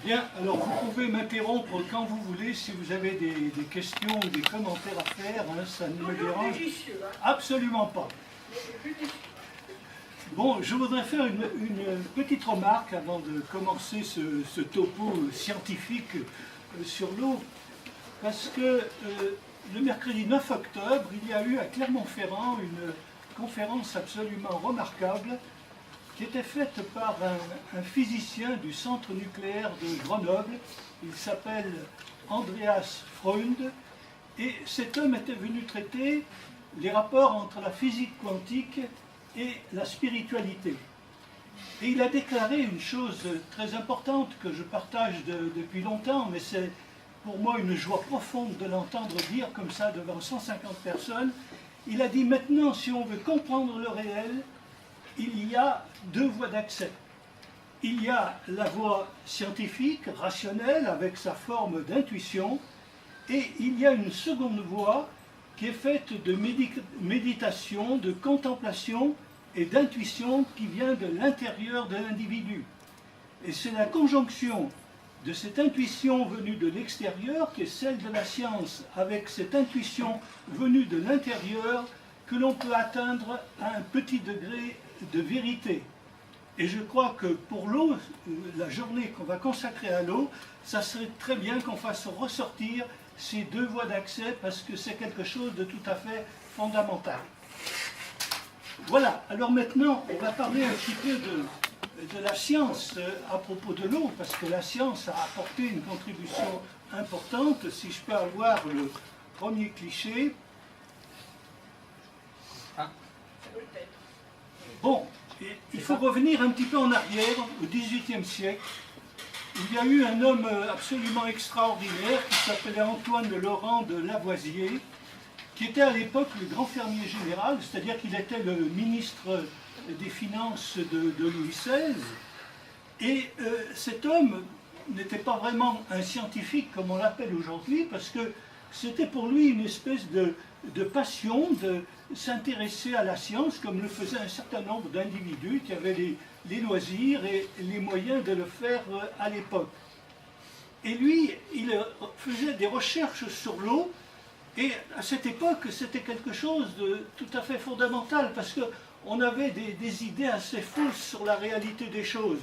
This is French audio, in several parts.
Bien, alors vous pouvez m'interrompre quand vous voulez si vous avez des questions ou des commentaires à faire, hein, ça ne me dérange absolument pas. Bon, je voudrais faire une petite remarque avant de commencer ce topo scientifique sur l'eau, parce que le mercredi 9 octobre, il y a eu à Clermont-Ferrand une conférence absolument remarquable qui était faite par un physicien du centre nucléaire de Grenoble. Il s'appelle Andreas Freund, et cet homme était venu traiter les rapports entre la physique quantique et la spiritualité. Et il a déclaré une chose très importante que je partage depuis longtemps, mais c'est pour moi une joie profonde de l'entendre dire comme ça devant 150 personnes. Il a dit: maintenant, si on veut comprendre le réel, il y a deux voies d'accès. Il y a la voie scientifique, rationnelle, avec sa forme d'intuition, et il y a une seconde voie qui est faite de méditation, de contemplation et d'intuition qui vient de l'intérieur de l'individu. Et c'est la conjonction de cette intuition venue de l'extérieur, qui est celle de la science, avec cette intuition venue de l'intérieur, que l'on peut atteindre à un petit degré de vérité. Et je crois que pour l'eau, la journée qu'on va consacrer à l'eau, ça serait très bien qu'on fasse ressortir ces deux voies d'accès, parce que c'est quelque chose de tout à fait fondamental. Voilà, alors maintenant on va parler un petit peu de la science à propos de l'eau, parce que la science a apporté une contribution importante. Si je peux avoir le premier cliché. Bon, il faut revenir un petit peu en arrière, au XVIIIe siècle. Il y a eu un homme absolument extraordinaire qui s'appelait Antoine de Laurent de Lavoisier, qui était à l'époque le grand fermier général, c'est-à-dire qu'il était le ministre des Finances de Louis XVI. Et cet homme n'était pas vraiment un scientifique comme on l'appelle aujourd'hui, parce que c'était pour lui une espèce de passion de s'intéresser à la science, comme le faisaient un certain nombre d'individus qui avaient les loisirs et les moyens de le faire à l'époque. Et lui, il faisait des recherches sur l'eau, et à cette époque, c'était quelque chose de tout à fait fondamental, parce qu'on avait des idées assez fausses sur la réalité des choses.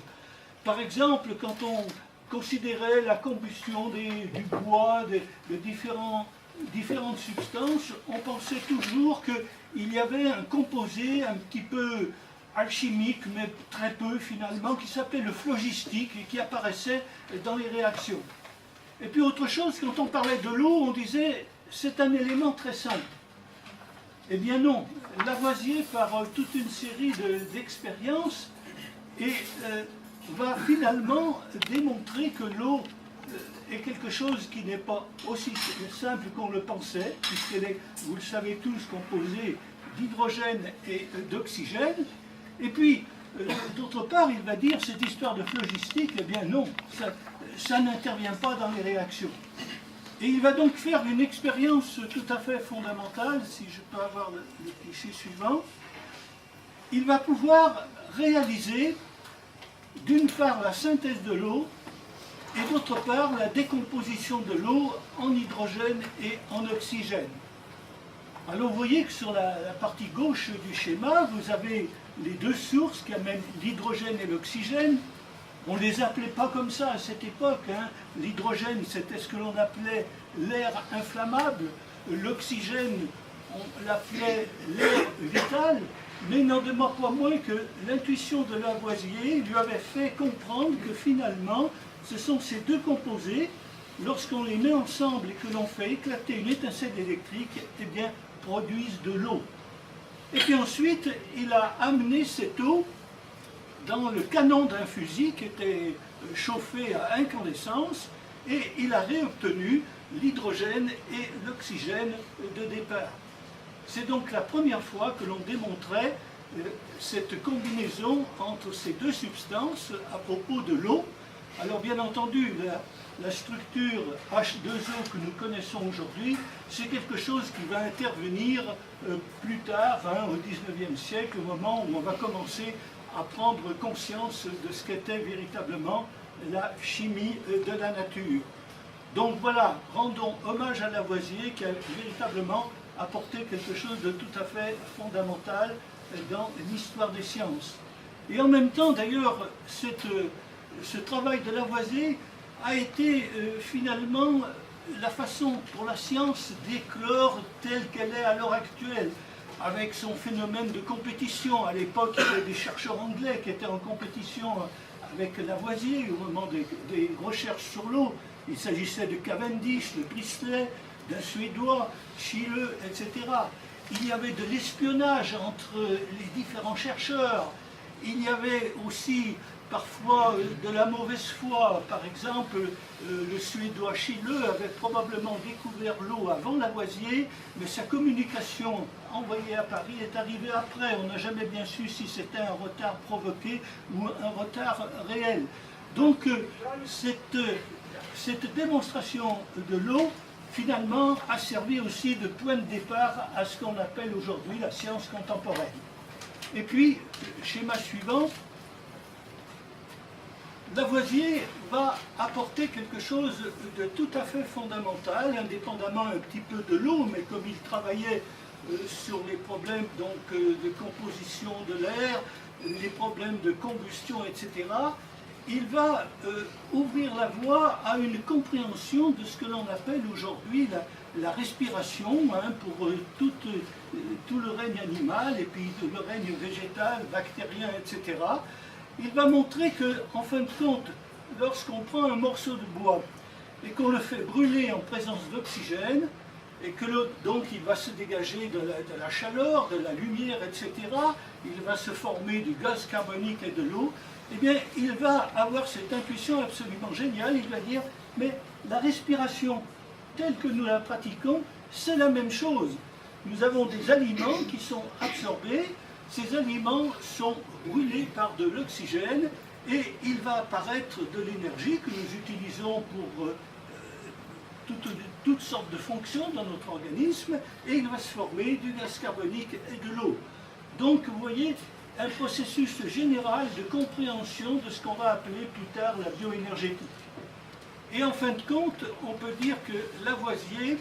Par exemple, quand on considérait la combustion du bois, de différentes substances, on pensait toujours qu'il y avait un composé un petit peu alchimique, mais très peu finalement, qui s'appelait le phlogistique et qui apparaissait dans les réactions. Et puis autre chose, quand on parlait de l'eau, on disait c'est un élément très simple. Eh bien non, Lavoisier, par toute une série d'expériences, va finalement démontrer que l'eau est quelque chose qui n'est pas aussi simple qu'on le pensait, puisqu'elle est, vous le savez tous, composée d'hydrogène et d'oxygène. Et puis, d'autre part, il va dire cette histoire de phlogistique, eh bien non, ça n'intervient pas dans les réactions. Et il va donc faire une expérience tout à fait fondamentale, si je peux avoir le cliché suivant. Il va pouvoir réaliser, d'une part, la synthèse de l'eau, et d'autre part, la décomposition de l'eau en hydrogène et en oxygène. Alors vous voyez que sur la partie gauche du schéma, vous avez les deux sources qui amènent l'hydrogène et l'oxygène. On ne les appelait pas comme ça à cette époque, hein. L'hydrogène, c'était ce que l'on appelait l'air inflammable. L'oxygène, on l'appelait l'air vital. Mais n'en demeure pas moins que l'intuition de Lavoisier lui avait fait comprendre que finalement, ce sont ces deux composés, lorsqu'on les met ensemble et que l'on fait éclater une étincelle électrique, eh bien, produisent de l'eau. Et puis ensuite, il a amené cette eau dans le canon d'un fusil qui était chauffé à incandescence, et il a réobtenu l'hydrogène et l'oxygène de départ. C'est donc la première fois que l'on démontrait cette combinaison entre ces deux substances à propos de l'eau. Alors bien entendu, la structure H2O que nous connaissons aujourd'hui, c'est quelque chose qui va intervenir plus tard, hein, au XIXe siècle, au moment où on va commencer à prendre conscience de ce qu'était véritablement la chimie de la nature. Donc voilà, rendons hommage à Lavoisier qui a véritablement apporté quelque chose de tout à fait fondamental dans l'histoire des sciences. Et en même temps, d'ailleurs, ce travail de Lavoisier a été finalement la façon pour la science d'éclore telle qu'elle est à l'heure actuelle, avec son phénomène de compétition. À l'époque, il y avait des chercheurs anglais qui étaient en compétition avec Lavoisier au moment des recherches sur l'eau. Il s'agissait de Cavendish, de Priestley, d'un Suédois, Schiele, etc. Il y avait de l'espionnage entre les différents chercheurs. Il y avait aussi parfois de la mauvaise foi. Par exemple, le Suédois Schiele avait probablement découvert l'eau avant Lavoisier, mais sa communication envoyée à Paris est arrivée après. On n'a jamais bien su si c'était un retard provoqué ou un retard réel. Donc cette démonstration de l'eau, finalement, a servi aussi de point de départ à ce qu'on appelle aujourd'hui la science contemporaine. Et puis, schéma suivant, Lavoisier va apporter quelque chose de tout à fait fondamental, indépendamment un petit peu de l'eau, mais comme il travaillait sur les problèmes donc, de composition de l'air, les problèmes de combustion, etc., il va ouvrir la voie à une compréhension de ce que l'on appelle aujourd'hui la respiration, hein, pour tout le règne animal et puis le règne végétal, bactérien, etc. Il va montrer que, en fin de compte, lorsqu'on prend un morceau de bois et qu'on le fait brûler en présence d'oxygène, et que donc il va se dégager de la chaleur, de la lumière, etc., il va se former du gaz carbonique et de l'eau, eh bien, il va avoir cette intuition absolument géniale, il va dire, mais la respiration telle que nous la pratiquons, c'est la même chose. Nous avons des aliments qui sont absorbés, ces aliments sont brûlés par de l'oxygène et il va apparaître de l'énergie que nous utilisons pour toutes sortes de fonctions dans notre organisme et il va se former du gaz carbonique et de l'eau. Donc vous voyez un processus général de compréhension de ce qu'on va appeler plus tard la bioénergétique. Et en fin de compte, on peut dire que Lavoisier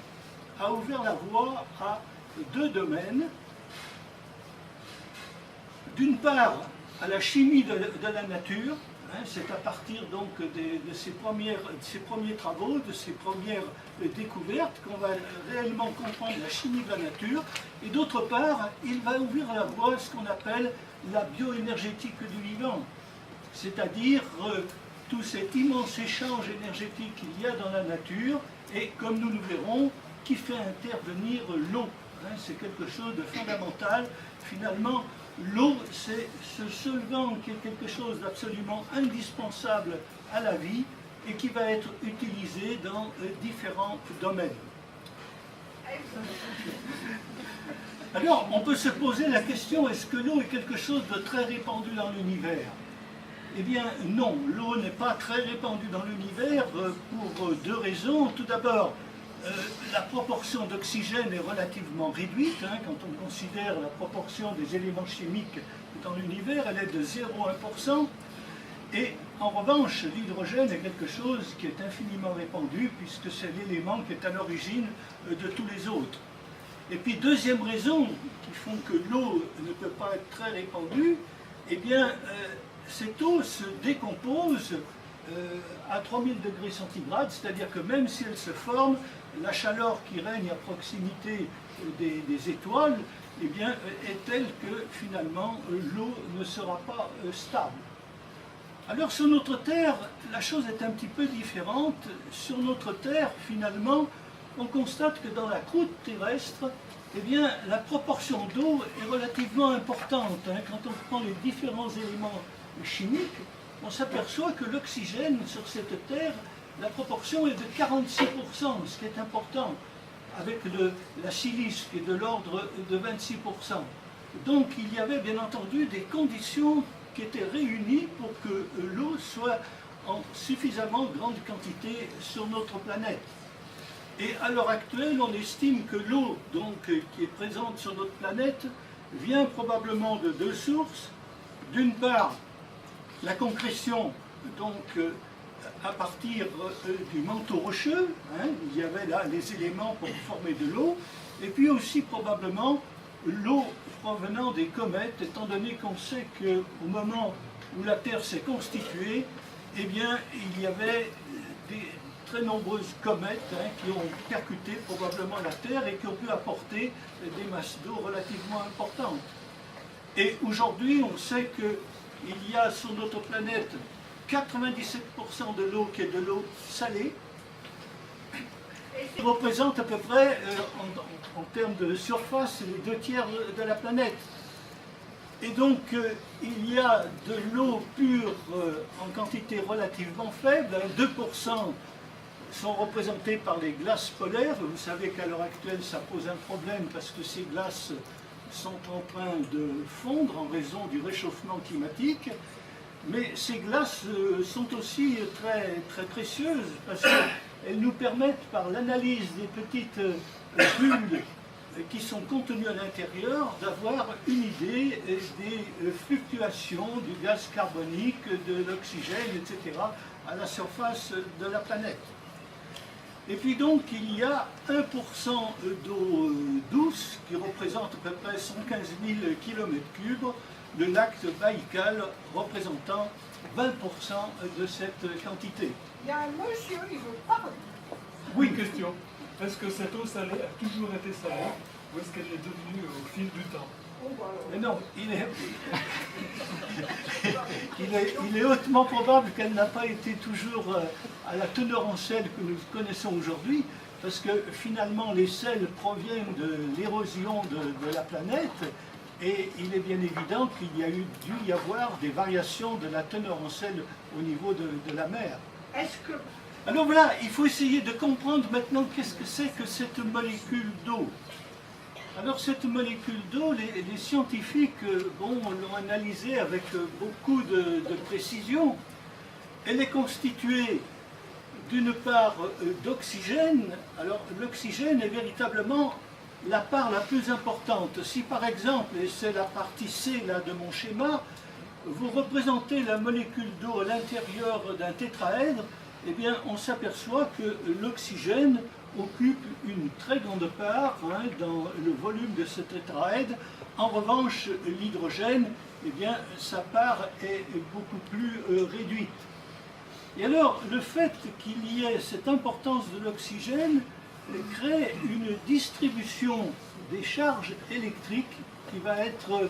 a ouvert la voie à deux domaines. D'une part, à la chimie de la nature, hein, c'est à partir donc de ses premiers travaux, de ses premières découvertes qu'on va réellement comprendre la chimie de la nature. Et d'autre part, il va ouvrir la voie à ce qu'on appelle la bioénergétique du vivant, c'est-à-dire tout cet immense échange énergétique qu'il y a dans la nature et, comme nous le verrons, qui fait intervenir l'eau. Hein, c'est quelque chose de fondamental. Finalement, l'eau, c'est ce solvant qui est quelque chose d'absolument indispensable à la vie et qui va être utilisé dans différents domaines. Alors, on peut se poser la question, est-ce que l'eau est quelque chose de très répandu dans l'univers? Eh bien, non, l'eau n'est pas très répandue dans l'univers pour deux raisons. Tout d'abord, la proportion d'oxygène est relativement réduite, hein, quand on considère la proportion des éléments chimiques dans l'univers, elle est de 0,1%. Et en revanche, l'hydrogène est quelque chose qui est infiniment répandu, puisque c'est l'élément qui est à l'origine de tous les autres. Et puis, deuxième raison qui font que l'eau ne peut pas être très répandue, eh bien, cette eau se décompose à 3000 degrés centigrades, c'est-à-dire que même si elle se forme, la chaleur qui règne à proximité des étoiles, eh bien, est telle que finalement l'eau ne sera pas stable. Alors sur notre Terre, la chose est un petit peu différente. Sur notre Terre, finalement, on constate que dans la croûte terrestre, eh bien, la proportion d'eau est relativement importante. Hein. Quand on prend les différents éléments chimiques, on s'aperçoit que l'oxygène sur cette Terre, la proportion est de 46%, ce qui est important, avec la silice qui est de l'ordre de 26%. Donc il y avait bien entendu des conditions qui étaient réunies pour que l'eau soit en suffisamment grande quantité sur notre planète. Et à l'heure actuelle, on estime que l'eau qui est présente sur notre planète vient probablement de deux sources. D'une part, la concrétion à partir du manteau rocheux, hein, il y avait là les éléments pour former de l'eau, et puis aussi probablement l'eau provenant des comètes, étant donné qu'on sait qu'au moment où la Terre s'est constituée, eh bien, il y avait des très nombreuses comètes qui ont percuté probablement la Terre et qui ont pu apporter des masses d'eau relativement importantes. Et aujourd'hui, on sait qu'il y a sur notre planète 97% de l'eau qui est de l'eau salée, qui représente à peu près, en termes de surface, les 2/3 de la planète. Et donc, il y a de l'eau pure en quantité relativement faible, 2% sont représentés par les glaces polaires. Vous savez qu'à l'heure actuelle, ça pose un problème parce que ces glaces sont en train de fondre en raison du réchauffement climatique. Mais ces glaces sont aussi très, très précieuses parce qu'elles nous permettent, par l'analyse des petites bulles qui sont contenues à l'intérieur, d'avoir une idée des fluctuations du gaz carbonique, de l'oxygène, etc., à la surface de la planète. Et puis donc, il y a 1% d'eau douce qui représente à peu près 115 000 km3, le lac de Baïkal représentant 20% de cette quantité. Il y a un monsieur, il veut parler. Oui, question. Est-ce que cette eau salée a toujours été salée ou est-ce qu'elle est devenue au fil du temps? Mais non, il est hautement probable qu'elle n'a pas été toujours à la teneur en sel que nous connaissons aujourd'hui, parce que finalement les sels proviennent de l'érosion de la planète, et il est bien évident qu'il y a dû y avoir des variations de la teneur en sel au niveau de la mer. Est-ce que... Alors voilà, il faut essayer de comprendre maintenant qu'est-ce que c'est que cette molécule d'eau. Alors cette molécule d'eau, les scientifiques l'ont analysée avec beaucoup de précision. Elle est constituée d'une part d'oxygène. Alors l'oxygène est véritablement la part la plus importante. Si par exemple, et c'est la partie C là de mon schéma, vous représentez la molécule d'eau à l'intérieur d'un tétraèdre, eh bien on s'aperçoit que l'oxygène occupe une très grande part dans le volume de ce tétraèdre. En revanche, l'hydrogène, eh bien, sa part est beaucoup plus réduite. Et alors, le fait qu'il y ait cette importance de l'oxygène crée une distribution des charges électriques qui va être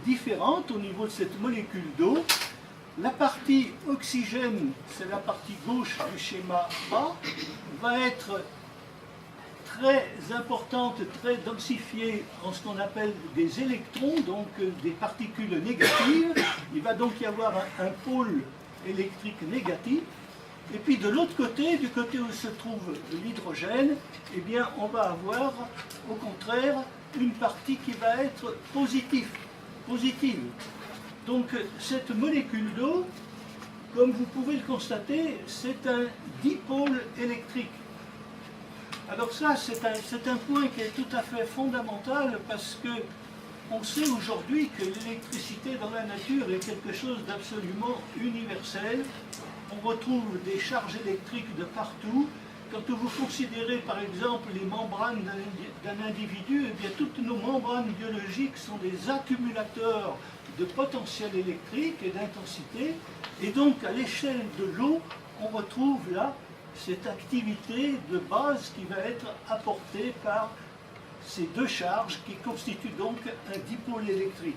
différente au niveau de cette molécule d'eau. La partie oxygène, c'est la partie gauche du schéma A, va être très importante, très densifiée en ce qu'on appelle des électrons, donc des particules négatives. Il va donc y avoir un pôle électrique négatif. Et puis de l'autre côté, du côté où se trouve l'hydrogène, eh bien on va avoir au contraire une partie qui va être positive. Donc cette molécule d'eau, comme vous pouvez le constater, c'est un dipôle électrique. Alors ça, c'est un point qui est tout à fait fondamental parce que on sait aujourd'hui que l'électricité dans la nature est quelque chose d'absolument universel. On retrouve des charges électriques de partout. Quand vous considérez par exemple les membranes d'un individu, eh bien toutes nos membranes biologiques sont des accumulateurs de potentiel électrique et d'intensité. Et donc à l'échelle de l'eau, on retrouve là cette activité de base qui va être apportée par ces deux charges qui constituent donc un dipôle électrique.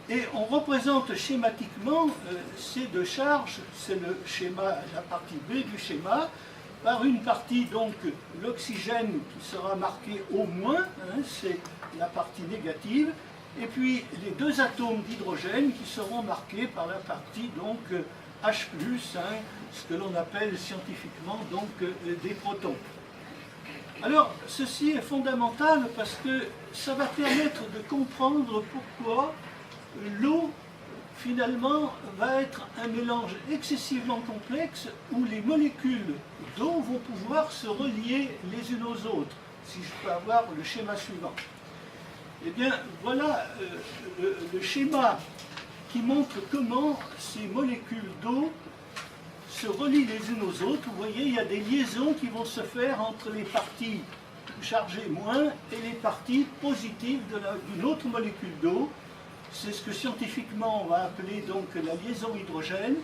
Et on représente schématiquement ces deux charges, c'est le schéma, la partie B du schéma, par une partie donc l'oxygène qui sera marqué au moins, c'est la partie négative, et puis les deux atomes d'hydrogène qui seront marqués par la partie donc H+, ce que l'on appelle scientifiquement donc des protons. Alors ceci est fondamental parce que ça va permettre de comprendre pourquoi l'eau finalement va être un mélange excessivement complexe où les molécules d'eau vont pouvoir se relier les unes aux autres. Si je peux avoir le schéma suivant. Eh bien voilà le schéma qui montre comment ces molécules d'eau se relient les unes aux autres. Vous voyez, il y a des liaisons qui vont se faire entre les parties chargées moins et les parties positives d'une autre molécule d'eau. C'est ce que scientifiquement on va appeler donc la liaison hydrogène.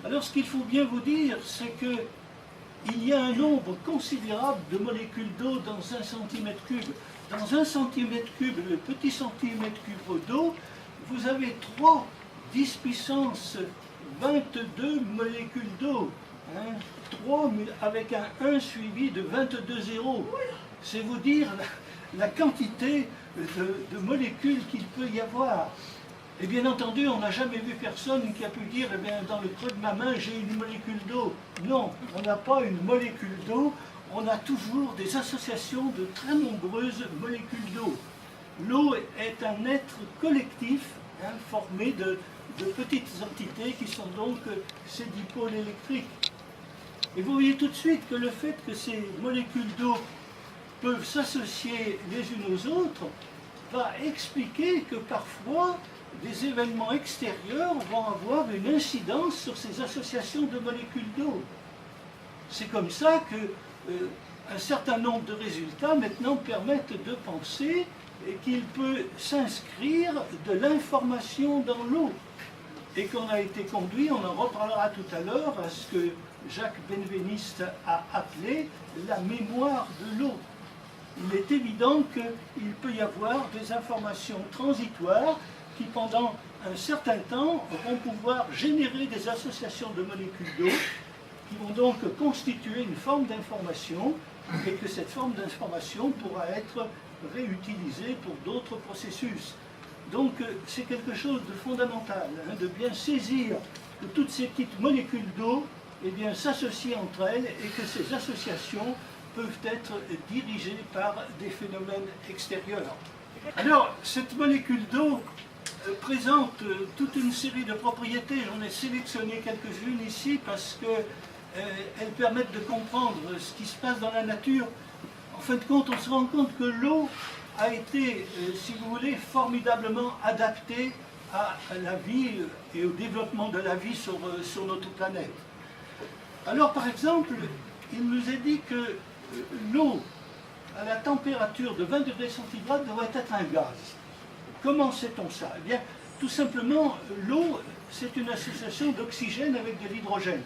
Alors ce qu'il faut bien vous dire, c'est que il y a un nombre considérable de molécules d'eau dans 1 cm3. Dans 1 cm3, le petit centimètre cube d'eau, vous avez 3 10 puissance 22 molécules d'eau. 3 avec un 1 suivi de 22 zéros. C'est vous dire la quantité de molécules qu'il peut y avoir. Et bien entendu, on n'a jamais vu personne qui a pu dire, eh bien, dans le creux de ma main, j'ai une molécule d'eau. Non, on n'a pas une molécule d'eau, on a toujours des associations de très nombreuses molécules d'eau. L'eau est un être collectif, formé de petites entités qui sont donc ces dipôles électriques. Et vous voyez tout de suite que le fait que ces molécules d'eau peuvent s'associer les unes aux autres va expliquer que parfois des événements extérieurs vont avoir une incidence sur ces associations de molécules d'eau. C'est comme ça que un certain nombre de résultats maintenant permettent de penser qu'il peut s'inscrire de l'information dans l'eau et qu'on a été conduit, on en reparlera tout à l'heure, à ce que Jacques Benveniste a appelé la mémoire de l'eau. Il est évident qu'il peut y avoir des informations transitoires qui, pendant un certain temps, vont pouvoir générer des associations de molécules d'eau qui vont donc constituer une forme d'information et que cette forme d'information pourra être réutilisée pour d'autres processus. Donc c'est quelque chose de fondamental, de bien saisir que toutes ces petites molécules d'eau s'associent entre elles et que ces associations peuvent être dirigées par des phénomènes extérieurs. Alors, cette molécule d'eau présente toute une série de propriétés. J'en ai sélectionné quelques-unes ici parce qu'elles permettent de comprendre ce qui se passe dans la nature. En fin de compte, on se rend compte que l'eau a été, si vous voulez, formidablement adaptée à la vie et au développement de la vie sur notre planète. Alors, par exemple, il nous est dit que l'eau, à la température de 20 degrés centigrades, devrait être un gaz. Comment sait-on ça? Eh bien, tout simplement, l'eau, c'est une association d'oxygène avec de l'hydrogène.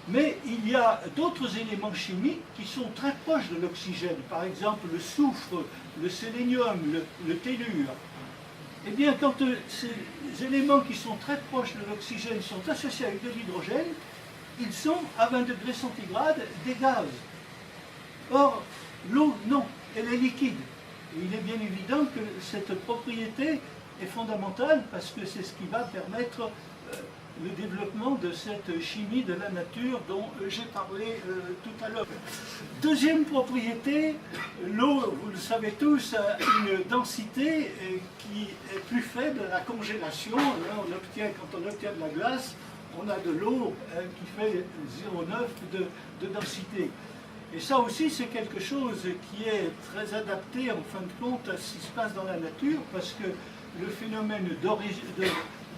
Mais il y a d'autres éléments chimiques qui sont très proches de l'oxygène, par exemple le soufre, le sélénium, le tellure. Eh bien, quand ces éléments qui sont très proches de l'oxygène sont associés avec de l'hydrogène, ils sont à 20 degrés centigrades des gaz. Or, l'eau, non, elle est liquide. Et il est bien évident que cette propriété est fondamentale parce que c'est ce qui va permettre le développement de cette chimie de la nature dont j'ai parlé tout à l'heure. Deuxième propriété, l'eau, vous le savez tous, a une densité qui est plus faible à la congélation. Là, quand on obtient de la glace, on a de l'eau qui fait 0,9 de densité. Et ça aussi, c'est quelque chose qui est très adapté, en fin de compte, à ce qui se passe dans la nature, parce que le phénomène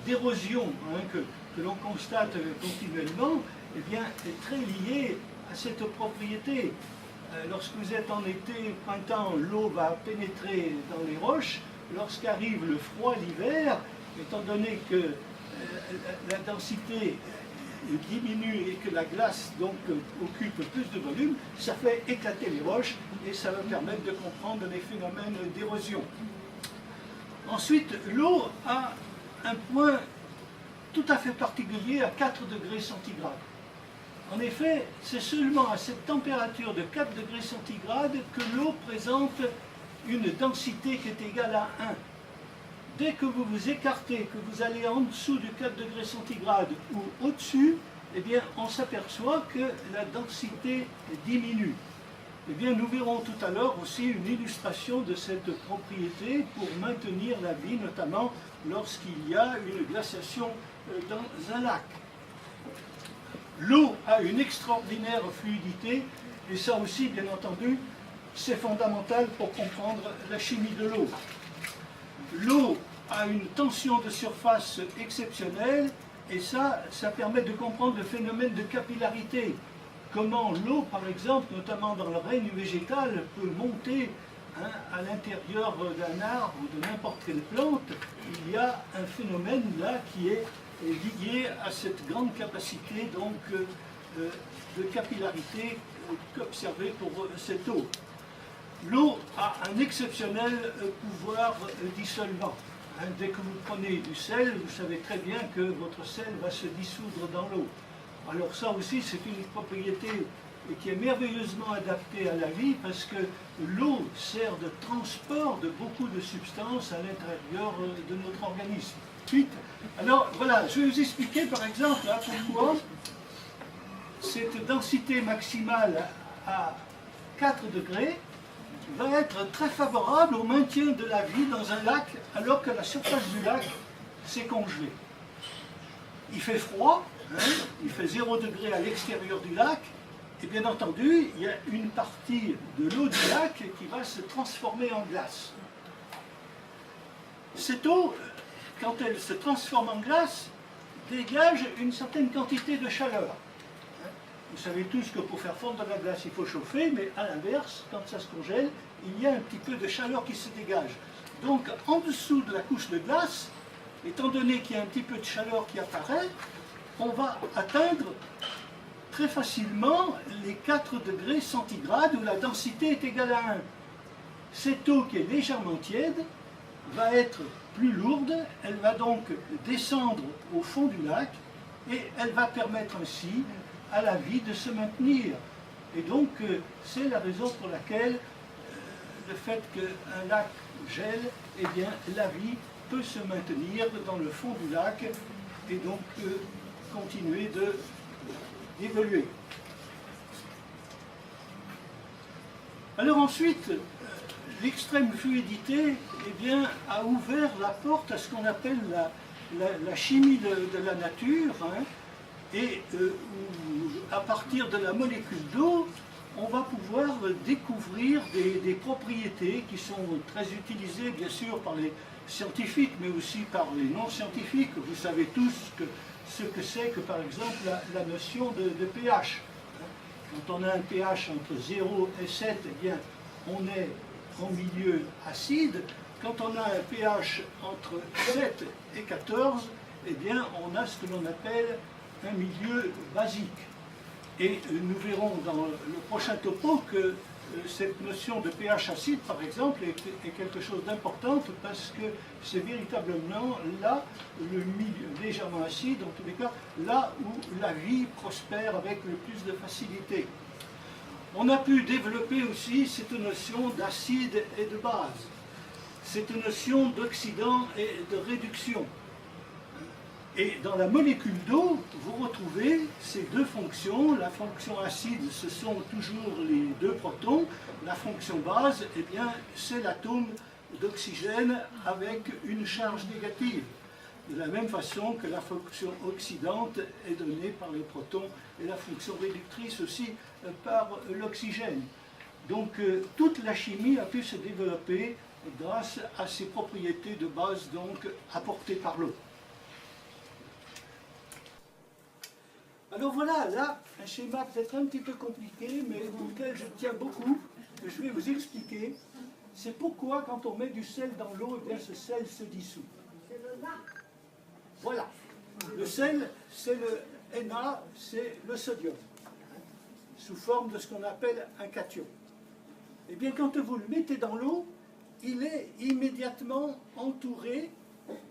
d'érosion que l'on constate continuellement, eh bien, est très lié à cette propriété. Lorsque vous êtes en été, printemps, l'eau va pénétrer dans les roches. Lorsqu'arrive le froid l'hiver, étant donné que la densité diminue et que la glace donc occupe plus de volume, ça fait éclater les roches et ça va permettre de comprendre les phénomènes d'érosion. Ensuite, l'eau a un point tout à fait particulier à 4 degrés centigrades. En effet, c'est seulement à cette température de 4 degrés centigrades que l'eau présente une densité qui est égale à 1. Dès que vous vous écartez, que vous allez en dessous de 4 degrés centigrades ou au-dessus, eh bien, on s'aperçoit que la densité diminue. Eh bien, nous verrons tout à l'heure aussi une illustration de cette propriété pour maintenir la vie, notamment lorsqu'il y a une glaciation dans un lac. L'eau a une extraordinaire fluidité, et ça aussi, bien entendu, c'est fondamental pour comprendre la chimie de l'eau. L'eau a une tension de surface exceptionnelle Et ça permet de comprendre le phénomène de capillarité. Comment l'eau, par exemple, notamment dans le règne végétal, peut monter à l'intérieur d'un arbre ou de n'importe quelle plante. Il y a un phénomène là qui est lié à cette grande capacité donc, de capillarité qu'observée pour cette eau. L'eau a un exceptionnel pouvoir dissolvant. Dès que vous prenez du sel, vous savez très bien que votre sel va se dissoudre dans l'eau. Alors ça aussi, c'est une propriété qui est merveilleusement adaptée à la vie parce que l'eau sert de transport de beaucoup de substances à l'intérieur de notre organisme. Ensuite, alors voilà, je vais vous expliquer par exemple pourquoi cette densité maximale à 4 degrés va être très favorable au maintien de la vie dans un lac alors que la surface du lac s'est congelée. Il fait froid, il fait 0 degré à l'extérieur du lac, et bien entendu, il y a une partie de l'eau du lac qui va se transformer en glace. Cette eau, quand elle se transforme en glace, dégage une certaine quantité de chaleur. Vous savez tous que pour faire fondre de la glace, il faut chauffer, mais à l'inverse, quand ça se congèle, il y a un petit peu de chaleur qui se dégage. Donc, en dessous de la couche de glace, étant donné qu'il y a un petit peu de chaleur qui apparaît, on va atteindre très facilement les 4 degrés centigrades où la densité est égale à 1. Cette eau qui est légèrement tiède va être plus lourde, elle va donc descendre au fond du lac et elle va permettre ainsi à la vie de se maintenir. Et donc c'est la raison pour laquelle le fait qu'un lac gèle, eh bien la vie peut se maintenir dans le fond du lac et donc continuer d'évoluer. Alors ensuite, l'extrême fluidité eh bien, a ouvert la porte à ce qu'on appelle la chimie de la nature, et à partir de la molécule d'eau, on va pouvoir découvrir des propriétés qui sont très utilisées bien sûr par les scientifiques, mais aussi par les non-scientifiques. Vous savez tous ce que c'est que par exemple la notion de pH. Quand on a un pH entre 0 et 7, eh bien, on est en milieu acide. Quand on a un pH entre 7 et 14, eh bien, on a ce que l'on appelle un milieu basique. Et nous verrons dans le prochain topo que cette notion de pH acide, par exemple, est quelque chose d'important parce que c'est véritablement là, le milieu légèrement acide, en tous les cas, là où la vie prospère avec le plus de facilité. On a pu développer aussi cette notion d'acide et de base, cette notion d'oxydant et de réduction. Et dans la molécule d'eau, vous retrouvez ces deux fonctions. La fonction acide, ce sont toujours les deux protons. La fonction base, eh bien, c'est l'atome d'oxygène avec une charge négative. De la même façon que la fonction oxydante est donnée par les protons et la fonction réductrice aussi par l'oxygène. Donc toute la chimie a pu se développer grâce à ces propriétés de base donc apportées par l'eau. Alors voilà, là, un schéma peut-être un petit peu compliqué, mais auquel je tiens beaucoup, que je vais vous expliquer. C'est pourquoi, quand on met du sel dans l'eau, eh bien, ce sel se dissout. Voilà. Le sel, c'est le Na, c'est le sodium, sous forme de ce qu'on appelle un cation. Eh bien, quand vous le mettez dans l'eau, il est immédiatement entouré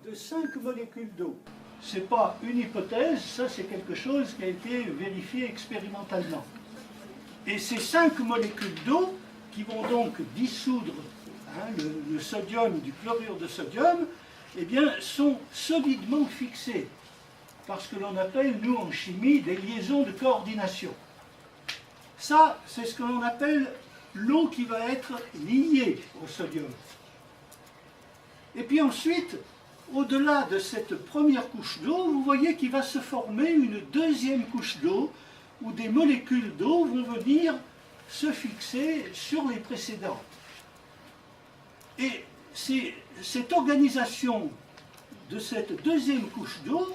de 5 molécules d'eau. Ce n'est pas une hypothèse, ça c'est quelque chose qui a été vérifié expérimentalement. Et ces 5 molécules d'eau qui vont donc dissoudre le sodium du chlorure de sodium, eh bien, sont solidement fixées par ce que l'on appelle, nous en chimie, des liaisons de coordination. Ça, c'est ce que l'on appelle l'eau qui va être liée au sodium. Et puis ensuite, au-delà de cette première couche d'eau, vous voyez qu'il va se former une deuxième couche d'eau où des molécules d'eau vont venir se fixer sur les précédentes. Et c'est cette organisation de cette deuxième couche d'eau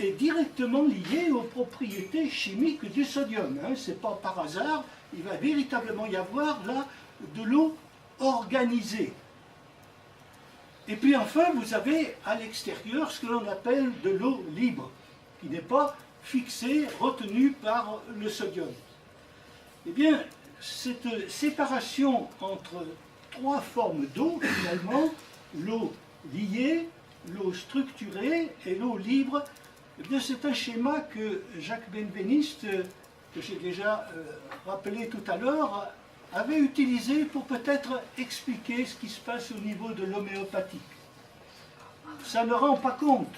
est directement lié aux propriétés chimiques du sodium. Hein. Ce n'est pas par hasard, il va véritablement y avoir là de l'eau organisée. Et puis enfin, vous avez à l'extérieur ce que l'on appelle de l'eau libre, qui n'est pas fixée, retenue par le sodium. Eh bien, cette séparation entre trois formes d'eau, finalement, l'eau liée, l'eau structurée et l'eau libre, eh bien, c'est un schéma que Jacques Benveniste, que j'ai déjà rappelé tout à l'heure, avait utilisé pour peut-être expliquer ce qui se passe au niveau de l'homéopathie. Ça ne rend pas compte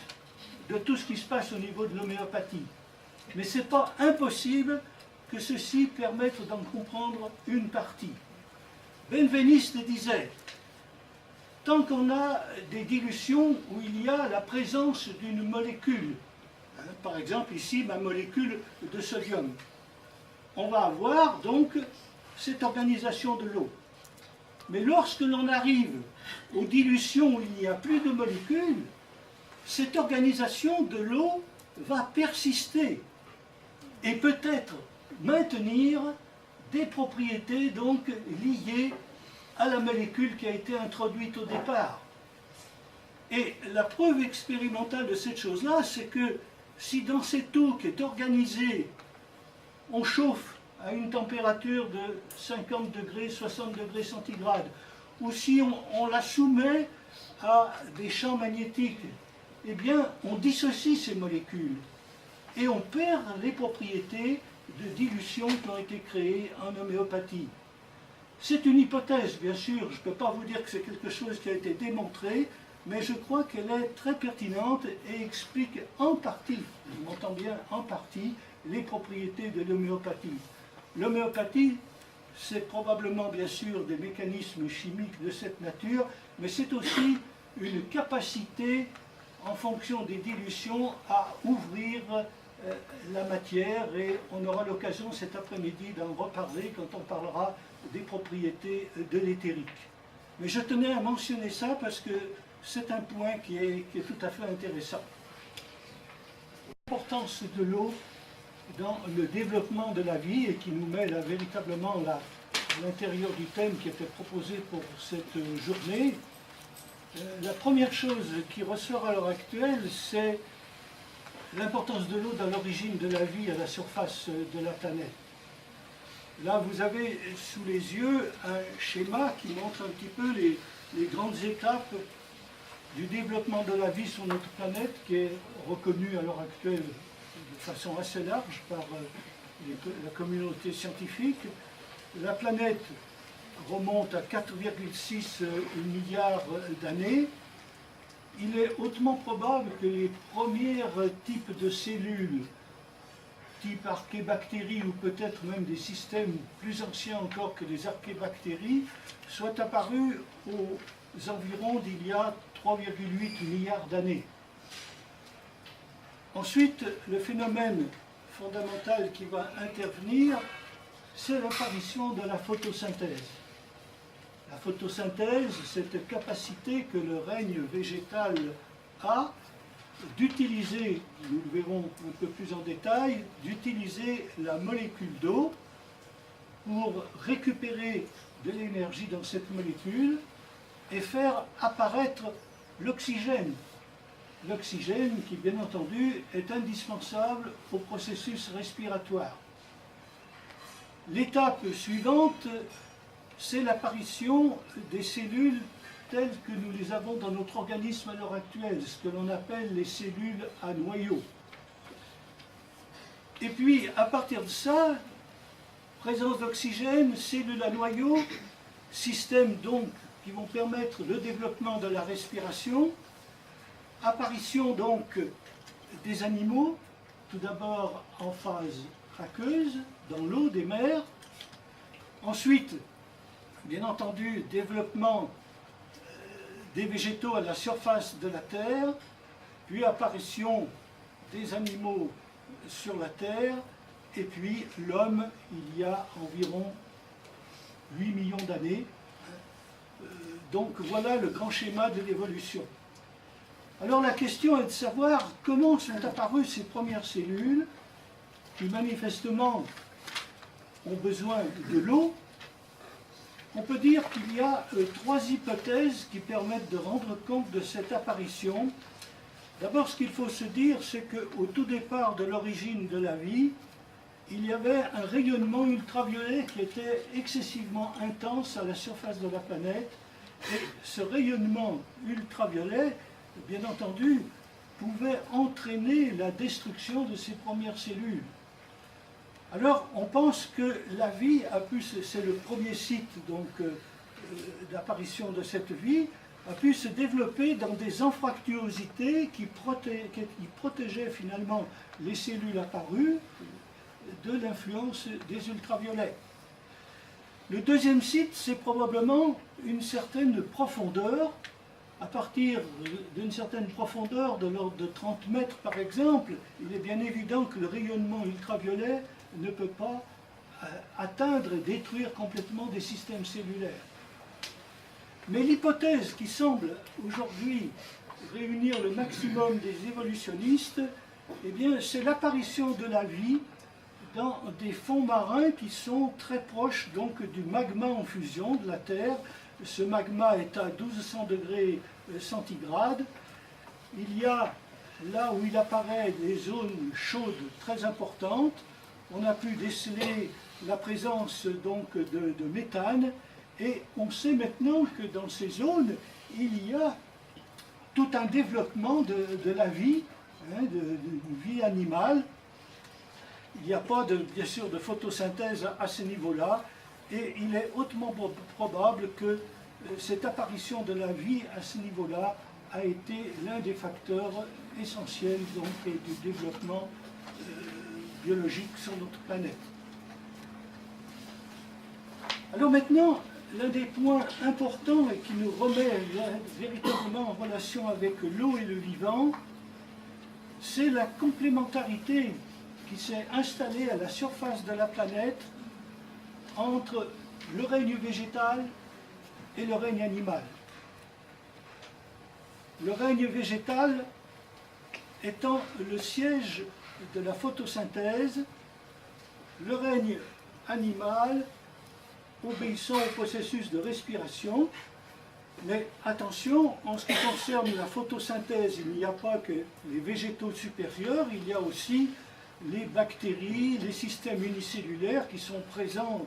de tout ce qui se passe au niveau de l'homéopathie, mais ce n'est pas impossible que ceci permette d'en comprendre une partie. Benveniste disait, tant qu'on a des dilutions où il y a la présence d'une molécule, hein, par exemple ici ma molécule de sodium, on va avoir donc cette organisation de l'eau. Mais lorsque l'on arrive aux dilutions où il n'y a plus de molécules, cette organisation de l'eau va persister et peut-être maintenir des propriétés donc liées à la molécule qui a été introduite au départ. Et la preuve expérimentale de cette chose-là, c'est que si dans cette eau qui est organisée, on chauffe à une température de 50 degrés, 60 degrés centigrades, ou si on la soumet à des champs magnétiques, eh bien, on dissocie ces molécules et on perd les propriétés de dilution qui ont été créées en homéopathie. C'est une hypothèse, bien sûr, je ne peux pas vous dire que c'est quelque chose qui a été démontré, mais je crois qu'elle est très pertinente et explique en partie, je m'entends bien, en partie, les propriétés de l'homéopathie. L'homéopathie, c'est probablement, bien sûr, des mécanismes chimiques de cette nature, mais c'est aussi une capacité, en fonction des dilutions, à ouvrir la matière, et on aura l'occasion cet après-midi d'en reparler quand on parlera des propriétés de l'éthérique. Mais je tenais à mentionner ça parce que c'est un point qui est tout à fait intéressant. L'importance de l'eau dans le développement de la vie et qui nous met là véritablement là, à l'intérieur du thème qui était proposé pour cette journée. La première chose qui ressort à l'heure actuelle, c'est l'importance de l'eau dans l'origine de la vie à la surface de la planète. Là, vous avez sous les yeux un schéma qui montre un petit peu les grandes étapes du développement de la vie sur notre planète, qui est reconnue à l'heure actuelle de façon assez large par la communauté scientifique. La planète remonte à 4,6 milliards d'années. Il est hautement probable que les premiers types de cellules, type archébactéries ou peut-être même des systèmes plus anciens encore que les archébactéries, soient apparus aux environs d'il y a 3,8 milliards d'années. Ensuite, le phénomène fondamental qui va intervenir, c'est l'apparition de la photosynthèse. La photosynthèse, cette capacité que le règne végétal a d'utiliser, nous le verrons un peu plus en détail, d'utiliser la molécule d'eau pour récupérer de l'énergie dans cette molécule et faire apparaître l'oxygène. L'oxygène qui, bien entendu, est indispensable au processus respiratoire. L'étape suivante, c'est l'apparition des cellules telles que nous les avons dans notre organisme à l'heure actuelle, ce que l'on appelle les cellules à noyau. Et puis, à partir de ça, présence d'oxygène, cellules à noyau, systèmes donc qui vont permettre le développement de la respiration, apparition donc des animaux, tout d'abord en phase aqueuse, dans l'eau des mers, ensuite, bien entendu, développement des végétaux à la surface de la Terre, puis apparition des animaux sur la Terre, et puis l'homme, il y a environ 8 millions d'années. Donc voilà le grand schéma de l'évolution. Alors la question est de savoir comment sont apparues ces premières cellules qui manifestement ont besoin de l'eau. On peut dire qu'il y a trois hypothèses qui permettent de rendre compte de cette apparition. D'abord, ce qu'il faut se dire, c'est qu'au tout départ de l'origine de la vie, il y avait un rayonnement ultraviolet qui était excessivement intense à la surface de la planète. Et ce rayonnement ultraviolet, bien entendu, pouvait entraîner la destruction de ces premières cellules. Alors, on pense que la vie a pu, c'est le premier site donc d'apparition de cette vie, a pu se développer dans des anfractuosités qui protégeaient finalement les cellules apparues de l'influence des ultraviolets. Le deuxième site, c'est probablement une certaine profondeur. À partir d'une certaine profondeur, de l'ordre de 30 mètres par exemple, il est bien évident que le rayonnement ultraviolet ne peut pas atteindre et détruire complètement des systèmes cellulaires. Mais l'hypothèse qui semble aujourd'hui réunir le maximum des évolutionnistes, eh bien, c'est l'apparition de la vie dans des fonds marins qui sont très proches donc du magma en fusion de la Terre. Ce magma est à 1200 degrés centigrades. Il y a, là où il apparaît, des zones chaudes très importantes. On a pu déceler la présence donc de méthane, et on sait maintenant que dans ces zones, il y a tout un développement de la vie, de vie animale. Il n'y a pas, bien sûr, de photosynthèse à ce niveau-là, et il est hautement probable que cette apparition de la vie à ce niveau-là a été l'un des facteurs essentiels donc, du développement biologique sur notre planète. Alors maintenant, l'un des points importants et qui nous remet véritablement en relation avec l'eau et le vivant, c'est la complémentarité qui s'est installée à la surface de la planète entre le règne végétal et le règne animal. Le règne végétal étant le siège de la photosynthèse, le règne animal obéissant au processus de respiration. Mais attention, en ce qui concerne la photosynthèse, il n'y a pas que les végétaux supérieurs, il y a aussi les bactéries, les systèmes unicellulaires qui sont présents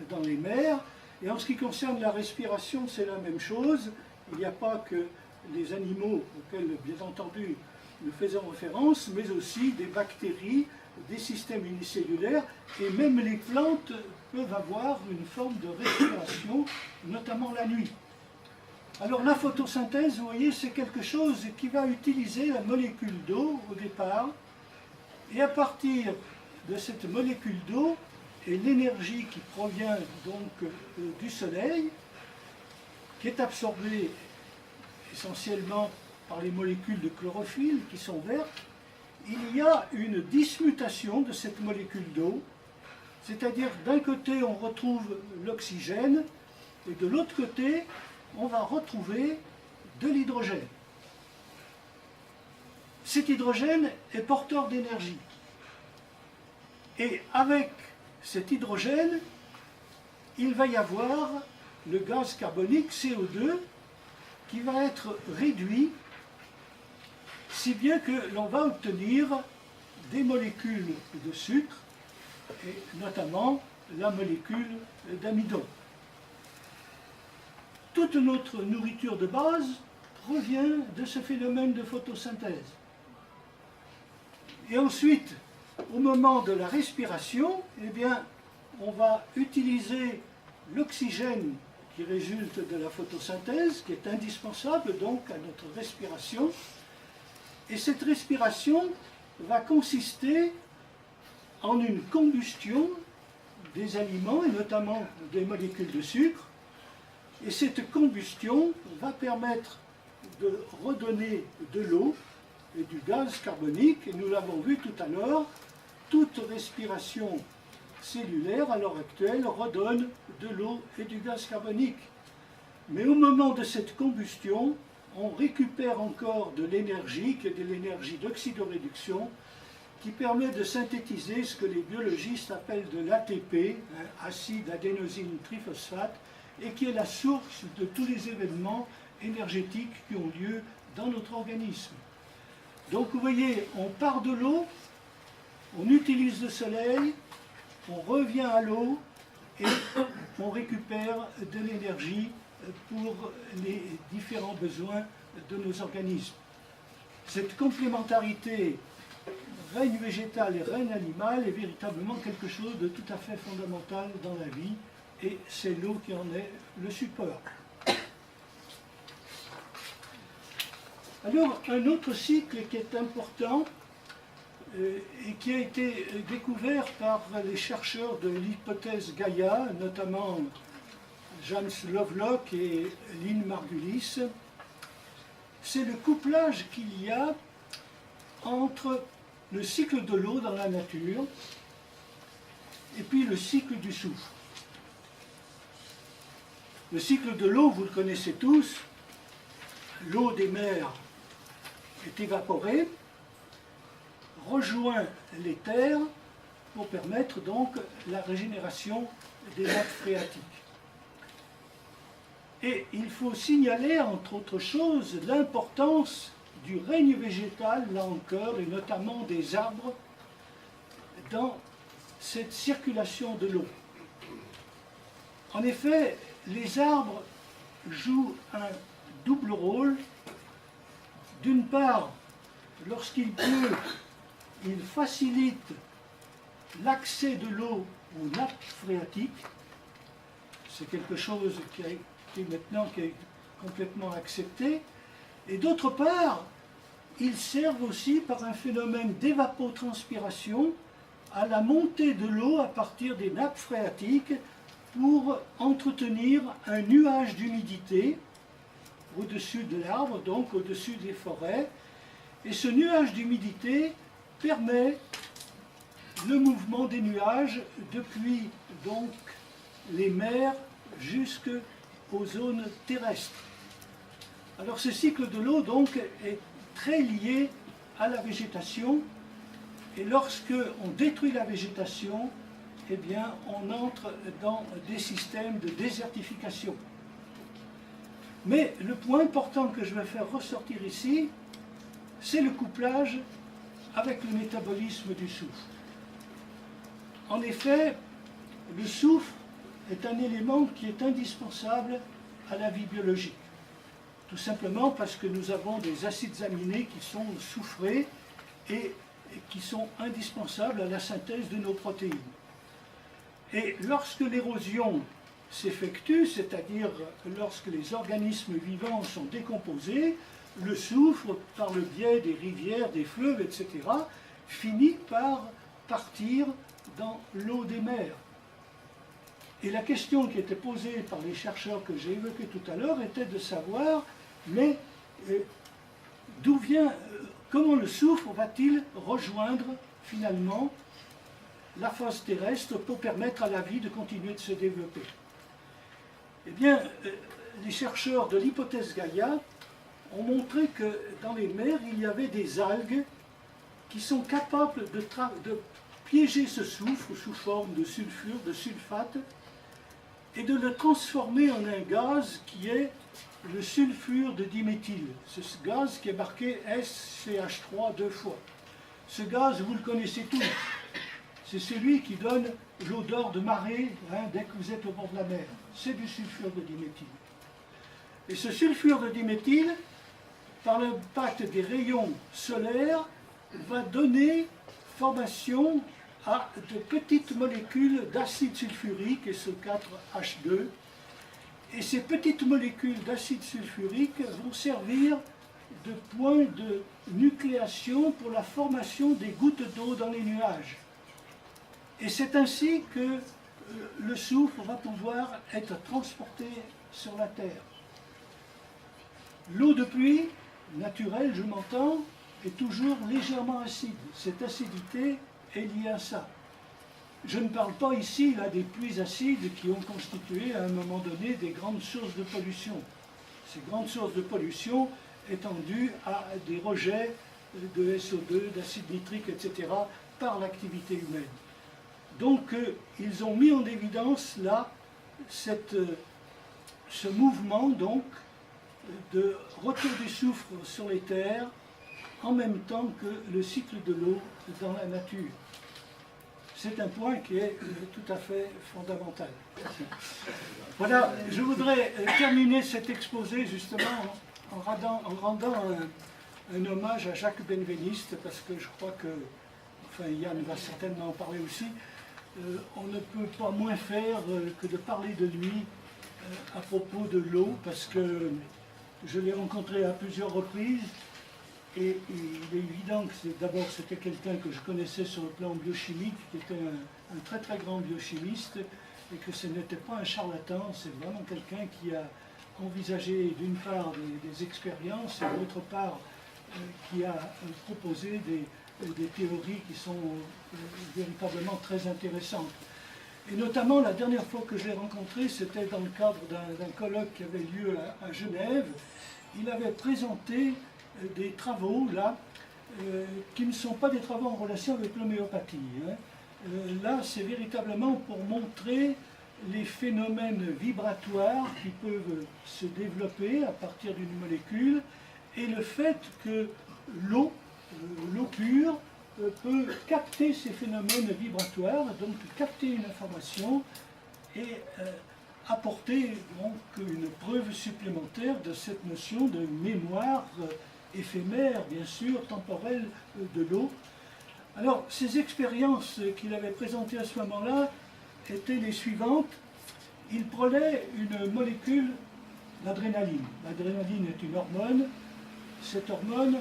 dans les mers. Et en ce qui concerne la respiration, c'est la même chose. Il n'y a pas que les animaux auxquels, bien entendu, nous faisons référence, mais aussi des bactéries, des systèmes unicellulaires, et même les plantes peuvent avoir une forme de respiration, notamment la nuit. Alors la photosynthèse, vous voyez, c'est quelque chose qui va utiliser la molécule d'eau au départ, et à partir de cette molécule d'eau, et l'énergie qui provient donc du soleil, qui est absorbée essentiellement par les molécules de chlorophylle qui sont vertes, il y a une dismutation de cette molécule d'eau, c'est-à-dire d'un côté on retrouve l'oxygène et de l'autre côté on va retrouver de l'hydrogène. Cet hydrogène est porteur d'énergie. Et avec cet hydrogène, il va y avoir le gaz carbonique CO2 qui va être réduit, si bien que l'on va obtenir des molécules de sucre, et notamment la molécule d'amidon. Toute notre nourriture de base provient de ce phénomène de photosynthèse. Et ensuite, au moment de la respiration, eh bien, on va utiliser l'oxygène qui résulte de la photosynthèse, qui est indispensable donc à notre respiration. Et cette respiration va consister en une combustion des aliments, et notamment des molécules de sucre. Et cette combustion va permettre de redonner de l'eau et du gaz carbonique, et nous l'avons vu tout à l'heure, toute respiration cellulaire à l'heure actuelle redonne de l'eau et du gaz carbonique. Mais au moment de cette combustion, on récupère encore de l'énergie, qui est de l'énergie d'oxydoréduction, qui permet de synthétiser ce que les biologistes appellent de l'ATP, acide adénosine triphosphate, et qui est la source de tous les événements énergétiques qui ont lieu dans notre organisme. Donc vous voyez, on part de l'eau, on utilise le soleil, on revient à l'eau et on récupère de l'énergie pour les différents besoins de nos organismes. Cette complémentarité règne végétal et règne animal est véritablement quelque chose de tout à fait fondamental dans la vie, et c'est l'eau qui en est le support. Alors, un autre cycle qui est important et qui a été découvert par les chercheurs de l'hypothèse Gaïa, notamment James Lovelock et Lynn Margulis, c'est le couplage qu'il y a entre le cycle de l'eau dans la nature et puis le cycle du soufre. Le cycle de l'eau, vous le connaissez tous, l'eau des mers est évaporée, rejoint les terres pour permettre donc la régénération des nappes phréatiques. Et il faut signaler, entre autres choses, l'importance du règne végétal, là encore, et notamment des arbres, dans cette circulation de l'eau. En effet, les arbres jouent un double rôle. D'une part, lorsqu'il pleut, ils facilitent l'accès de l'eau aux nappes phréatiques. C'est quelque chose qui est complètement accepté. Et d'autre part, ils servent aussi par un phénomène d'évapotranspiration à la montée de l'eau à partir des nappes phréatiques pour entretenir un nuage d'humidité au-dessus de l'arbre, donc au-dessus des forêts. Et ce nuage d'humidité permet le mouvement des nuages depuis donc les mers jusqu'aux zones terrestres. Alors ce cycle de l'eau donc est très lié à la végétation, et lorsque on détruit la végétation, eh bien on entre dans des systèmes de désertification. Mais le point important que je vais faire ressortir ici, c'est le couplage avec le métabolisme du soufre. En effet, le soufre est un élément qui est indispensable à la vie biologique. Tout simplement parce que nous avons des acides aminés qui sont soufrés et qui sont indispensables à la synthèse de nos protéines. Et lorsque l'érosion s'effectue, c'est-à-dire lorsque les organismes vivants sont décomposés, le soufre, par le biais des rivières, des fleuves, etc., finit par partir dans l'eau des mers. Et la question qui était posée par les chercheurs que j'ai évoqués tout à l'heure était de savoir, mais d'où vient, comment le soufre va-t-il rejoindre finalement la phase terrestre pour permettre à la vie de continuer de se développer? Eh bien, les chercheurs de l'hypothèse Gaïa ont montré que dans les mers, il y avait des algues qui sont capables de piéger ce soufre sous forme de sulfure, de sulfate, et de le transformer en un gaz qui est le sulfure de diméthyle. C'est ce gaz qui est marqué SCH3 deux fois. Ce gaz, vous le connaissez tous. C'est celui qui donne l'odeur de marée dès que vous êtes au bord de la mer. C'est du sulfure de diméthyle. Et ce sulfure de diméthyle, par l'impact des rayons solaires, va donner formation à de petites molécules d'acide sulfurique, SO4H2. Et ces petites molécules d'acide sulfurique vont servir de point de nucléation pour la formation des gouttes d'eau dans les nuages. Et c'est ainsi que le soufre va pouvoir être transporté sur la Terre. L'eau de pluie, naturelle, je m'entends, est toujours légèrement acide. Cette acidité est liée à ça. Je ne parle pas ici là, des pluies acides qui ont constitué à un moment donné des grandes sources de pollution. Ces grandes sources de pollution étant due à des rejets de SO2, d'acide nitrique, etc., par l'activité humaine. Donc, ils ont mis en évidence là ce mouvement donc, de retour du soufre sur les terres en même temps que le cycle de l'eau dans la nature. C'est un point qui est tout à fait fondamental. Voilà, je voudrais terminer cet exposé justement en rendant un hommage à Jacques Benveniste, parce que je crois que, enfin Yann va certainement en parler aussi, on ne peut pas moins faire que de parler de lui à propos de l'eau, parce que je l'ai rencontré à plusieurs reprises, et il est évident que d'abord c'était quelqu'un que je connaissais sur le plan biochimique, qui était un très très grand biochimiste, et que ce n'était pas un charlatan, c'est vraiment quelqu'un qui a envisagé d'une part des expériences, et d'autre part qui a proposé des théories qui sont véritablement très intéressantes. Et notamment, la dernière fois que je l'ai rencontré, c'était dans le cadre d'un colloque qui avait lieu à Genève. Il avait présenté des travaux, là, qui ne sont pas des travaux en relation avec l'homéopathie. Là, c'est véritablement pour montrer les phénomènes vibratoires qui peuvent se développer à partir d'une molécule, et le fait que l'eau pure, peut capter ces phénomènes vibratoires, donc capter une information et apporter donc une preuve supplémentaire de cette notion de mémoire éphémère, bien sûr, temporelle de l'eau. Alors, ces expériences qu'il avait présentées à ce moment-là étaient les suivantes. Il prenait une molécule d'adrénaline. L'adrénaline est une hormone. Cette hormone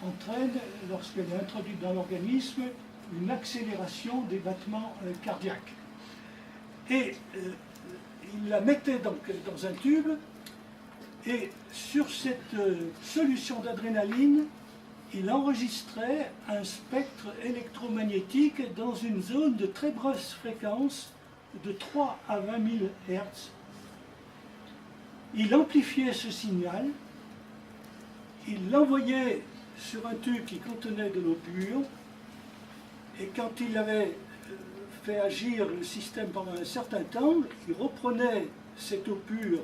entraîne, lorsqu'elle est introduite dans l'organisme, une accélération des battements cardiaques. Et il la mettait donc dans un tube, et sur cette solution d'adrénaline, il enregistrait un spectre électromagnétique dans une zone de très basse fréquence de 3 à 20 000 Hz. Il amplifiait ce signal, il l'envoyait sur un tube qui contenait de l'eau pure, et quand il avait fait agir le système pendant un certain temps, il reprenait cette eau pure,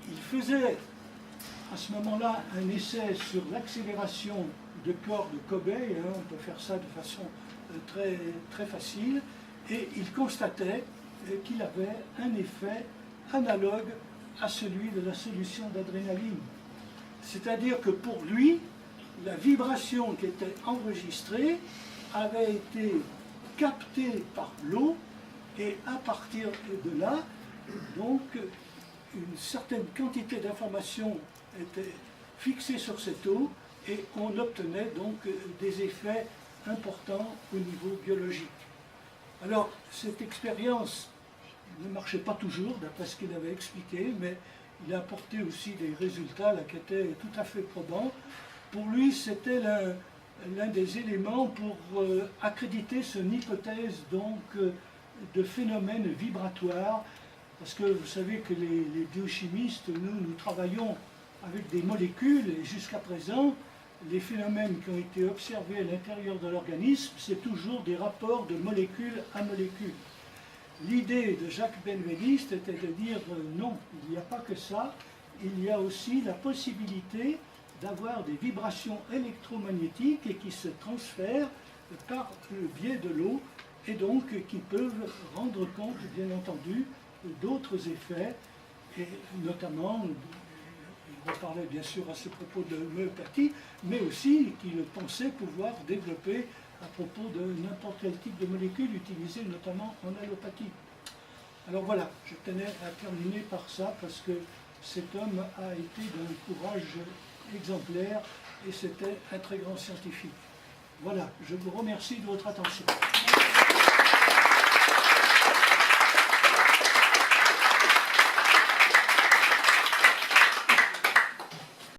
il faisait à ce moment-là un essai sur l'accélération de corps de Cobaye, on peut faire ça de façon très, très facile, et il constatait qu'il avait un effet analogue à celui de la solution d'adrénaline. C'est-à-dire que pour lui, la vibration qui était enregistrée avait été captée par l'eau, et à partir de là, donc, une certaine quantité d'informations était fixée sur cette eau, et on obtenait donc des effets importants au niveau biologique. Alors, cette expérience ne marchait pas toujours, d'après ce qu'il avait expliqué, mais il a apporté aussi des résultats là, qui étaient tout à fait probants. Pour lui, c'était l'un des éléments pour accréditer son hypothèse donc, de phénomènes vibratoires, parce que vous savez que les biochimistes, nous travaillons avec des molécules, et jusqu'à présent, les phénomènes qui ont été observés à l'intérieur de l'organisme, c'est toujours des rapports de molécule à molécule. L'idée de Jacques Benveniste était de dire non, il n'y a pas que ça, il y a aussi la possibilité d'avoir des vibrations électromagnétiques et qui se transfèrent par le biais de l'eau, et donc qui peuvent rendre compte, bien entendu, d'autres effets, et notamment, il reparlait bien sûr à ce propos de l'homéopathie, mais aussi qu'il pensait pouvoir développer à propos de n'importe quel type de molécule utilisée notamment en allopathie. Alors voilà, je tenais à terminer par ça parce que cet homme a été d'un courage exemplaire et c'était un très grand scientifique. Voilà, je vous remercie de votre attention.